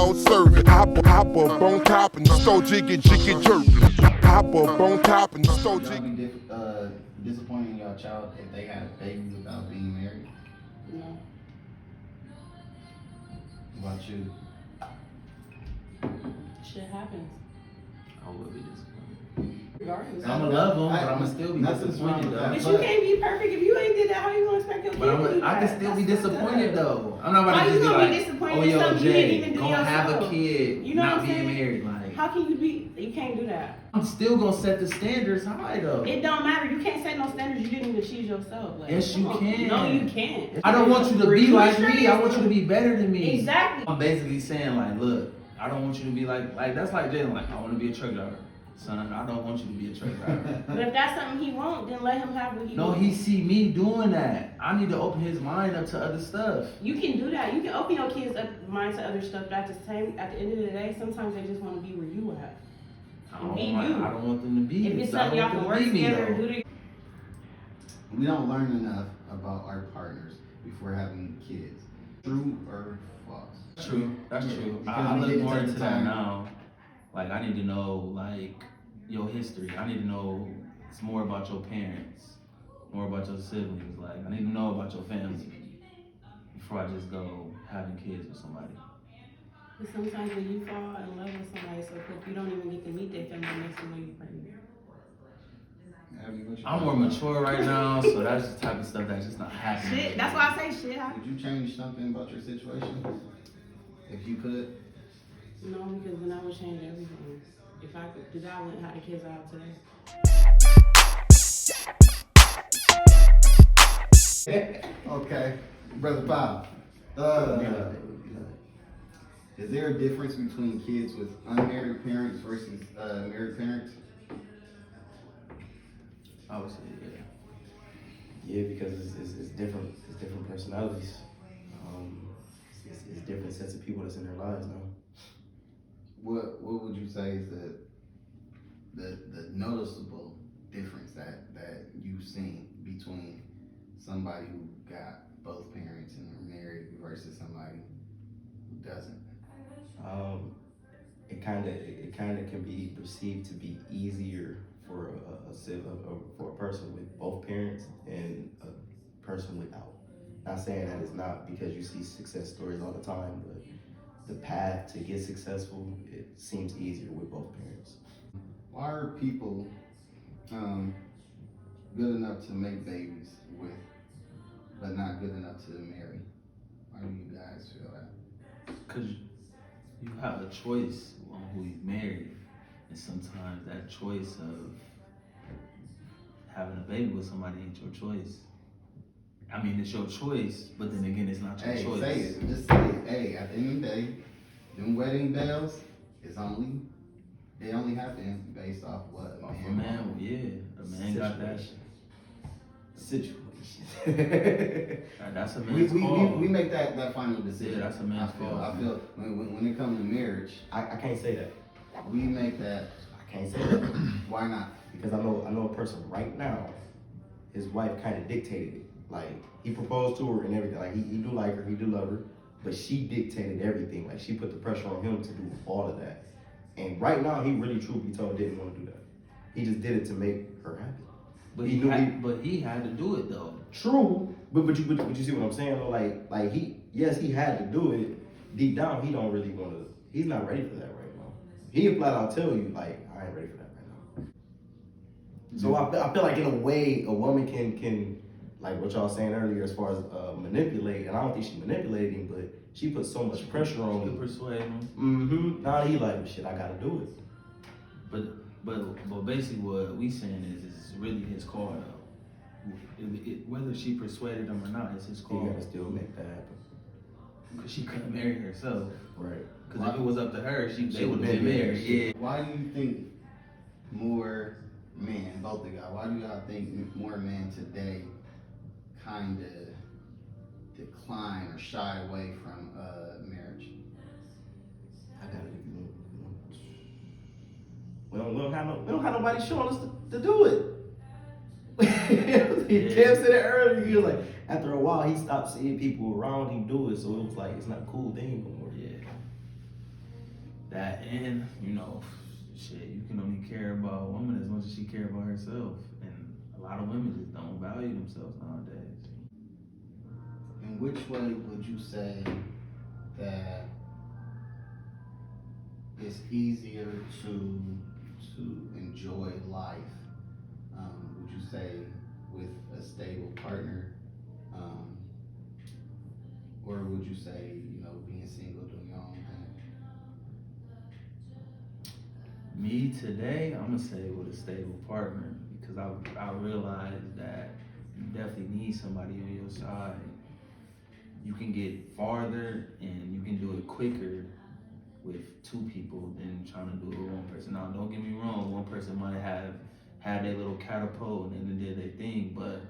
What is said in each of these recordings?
no serving. Hop up on top and the store jiggy jerk. Hop up on top and the store Y'all jiggy. be disappointing your child if they had a baby without being married? No. What about you? Shit happens. I would be disappointed. Regardless. I'ma love them, but I'ma still be disappointed though. But you can't be perfect. If you ain't did that, how you gonna expect your kid to do that? I can still be disappointed though. I'm not Why about to you just be gonna be like, disappointed oh in yo, something you didn't Jay, even do gonna have a yourself? kid, You know not what I'm being saying? married. Like, How can you be? You can't do that. I'm still gonna set the standards high though. It don't matter. You can't set no standards you didn't even achieve yourself. Like, Yes, you come on. can. No, you can't. I don't want you to be like me. restricted. I want you to be better than me. Exactly. I'm basically saying like, look, I don't want you to be like that's like Jalen. Like, I want to be a truck driver. Son, I don't want you to be a truck driver. But if that's something he wants, then let him have what he No, wants. he see me doing that. I need to open his mind up to other stuff. You can do that. You can open your kids' mind to other stuff. But at the end of the day, sometimes they just want to be where you at. I don't want them to be. If it's I something don't y'all want can them to work be me, together and though. do together. We don't learn enough about our partners before having kids. True or false? True, that's Yeah, true. because I we look didn't more take into the that time. now. Like, I need to know, like, your history. I need to know it's more about your parents, more about your siblings. Like, I need to know about your family before I just go having kids with somebody. But sometimes when you fall in love with somebody so quick, you don't even get to meet their family next to you pregnant. I'm more mature right now, so that's the type of stuff that's just not happening. Shit, that's why I say shit. Would you change something about your situation? If you could? No, because then I would change everything. If I could, because I wouldn't have the kids I have today. Okay. Brother Bob, is there a difference between kids with unmarried parents versus married parents? I would say, yeah. Yeah, because it's different. It's different personalities. It's different sets of people that's in their lives now. What would you say is the noticeable difference that you've seen between somebody who got both parents and are married versus somebody who doesn't? It kind of can be perceived to be easier for for a person with both parents and a person without. Not saying that it's not, because you see success stories all the time, but the path to get successful, it seems easier with both parents. Why are people good enough to make babies with, but not good enough to marry? Why do you guys feel that? Because you have a choice on who you marry, and sometimes that choice of having a baby with somebody ain't your choice. I mean, it's your choice, but then again, it's not your choice. Say it. Just say it. Hey, at the end of the day, them wedding bells they only happen based off what a man. Yeah, a man got that. Situation. That's a man's call. We make that final decision. Yeah, that's a man's call. I feel when it comes to marriage, I can't say that. we make that. I can't say that. Why not? Because I know a person right now, his wife kind of dictated it. Like, he proposed to her and everything. Like, he do like her, he do love her, but she dictated everything. Like, she put the pressure on him to do all of that. And right now, he really, truth be told, didn't want to do that. He just did it to make her happy. But he had to do it though. True, but you see what I'm saying though? Like he had to do it. Deep down, he don't really want to. He's not ready for that right now. He'll flat out tell you, like, I ain't ready for that right now. So I feel like in a way, a woman can like what y'all saying earlier as far as manipulate, and I don't think she manipulated him, but she put so much pressure on To him. persuade him. Mm-hmm. Now he like, well, shit, I gotta do it. But basically what we saying is it's really his call though. Whether she persuaded him or not, it's his He call. gotta still make that happen. Because she couldn't marry herself. Right. Because if it was up to her, they She would have been been married. Yeah. Why do you think more men, both of y'all, why do y'all think more men today kind of decline or shy away from marriage? I gotta we don't have nobody showing us to do it. Kev said it earlier. He was like, after a while, he stopped seeing people around him do it, so it was like it's not a cool thing no more. Yeah. That and, shit, you can only care about a woman as much as she care about herself. And a lot of women just don't value themselves nowadays. In which way would you say that it's easier to enjoy life? Would you say with a stable partner, or would you say being single, doing your own thing? Me today, I'm gonna say with a stable partner because I realized that you definitely need somebody on your side. You can get farther and you can do it quicker with two people than trying to do it with one person. Now, don't get me wrong, one person might have had their little catapult and then they did their thing, but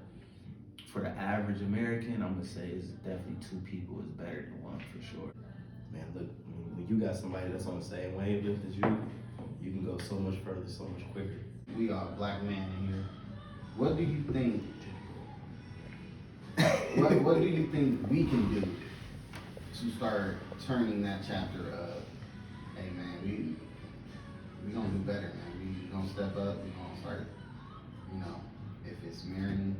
for the average American, I'm gonna say it's definitely two people is better than one for sure. Man, look, when you got somebody that's on the same wavelength as you can go so much further, so much quicker. We are black men in here. What do you think? what do you think we can do to start turning that chapter of, hey man, we gonna do better, man. We gonna step up. We gonna start, if it's marrying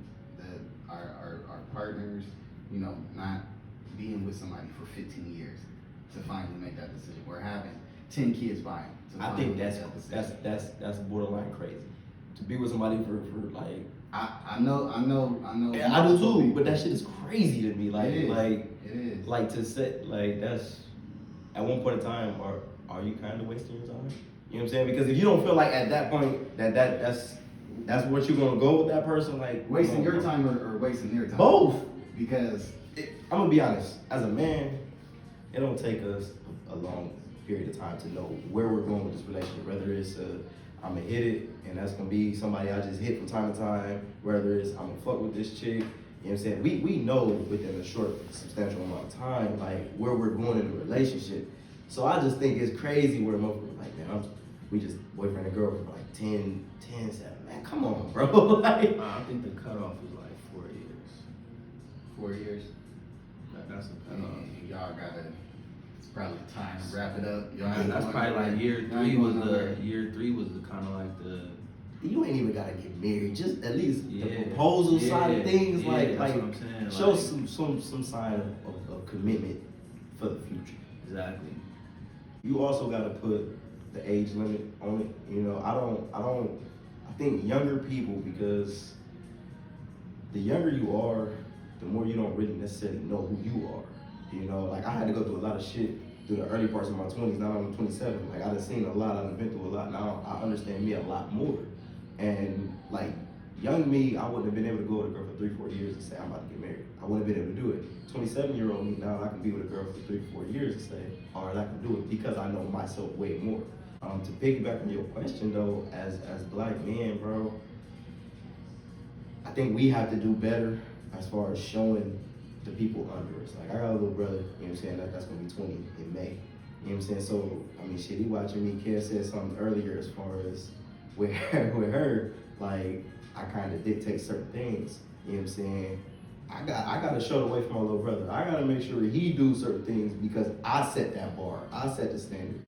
our partners, not being with somebody for 15 years to finally make that decision. We're having 10 kids by him. I think that's borderline crazy. To be with somebody for like I know. yeah, I do too, but that shit is crazy to me. Like it is. like to set like that's at one point in time are you kind of wasting your time? You know what I'm saying? Because if you don't feel like at that point that's what you're gonna go with that person, like Wasting your time or wasting their time? both. Because I'm gonna be honest, as a man, it don't take us a long period of time to know where we're going with this relationship. Whether it's I'm gonna hit it, and that's gonna be somebody I just hit from time to time. Whether it's I'm gonna fuck with this chick, you know what I'm saying? We know within a short, substantial amount of time, like where we're going in the relationship. So I just think it's crazy where most people are like, man, we just boyfriend and girlfriend for like 10, 7. Man, come on, bro. Like, I think the cutoff is like 4 years. 4 years. That's the cutoff. And y'all gotta. It's probably time to wrap it up. Y'all Yeah, that's probably like year three was the kind of like the. you ain't even gotta get married. Just at least the Yeah. proposal side of things, Yeah, like that's what I'm saying. show Like, some sign of commitment for the future. exactly. You also gotta put the age limit on it. I think younger people, because the younger you are, the more you don't really necessarily know who you are. Like I had to go through a lot of shit through the early parts of my 20s. Now I'm 27. Like I done seen a lot. I've been through a lot. Now I understand me a lot more. And like young me, I wouldn't have been able to go with a girl for 3-4 years and say I'm about to get married. I wouldn't have been able to do it. 27-year-old me now, I can be with a girl for 3-4 years and say, all right, I can do it because I know myself way more. To piggyback on your question though, as black men, bro, I think we have to do better as far as showing the people under us. Like I got a little brother, you know what I'm saying, that's gonna be 20 in May. You know what I'm saying? So I mean shit, he watching me. Kev said something earlier as far as with her, like I kinda dictate certain things. You know what I'm saying? I gotta show the way for my little brother. I gotta make sure he do certain things because I set that bar. I set the standard.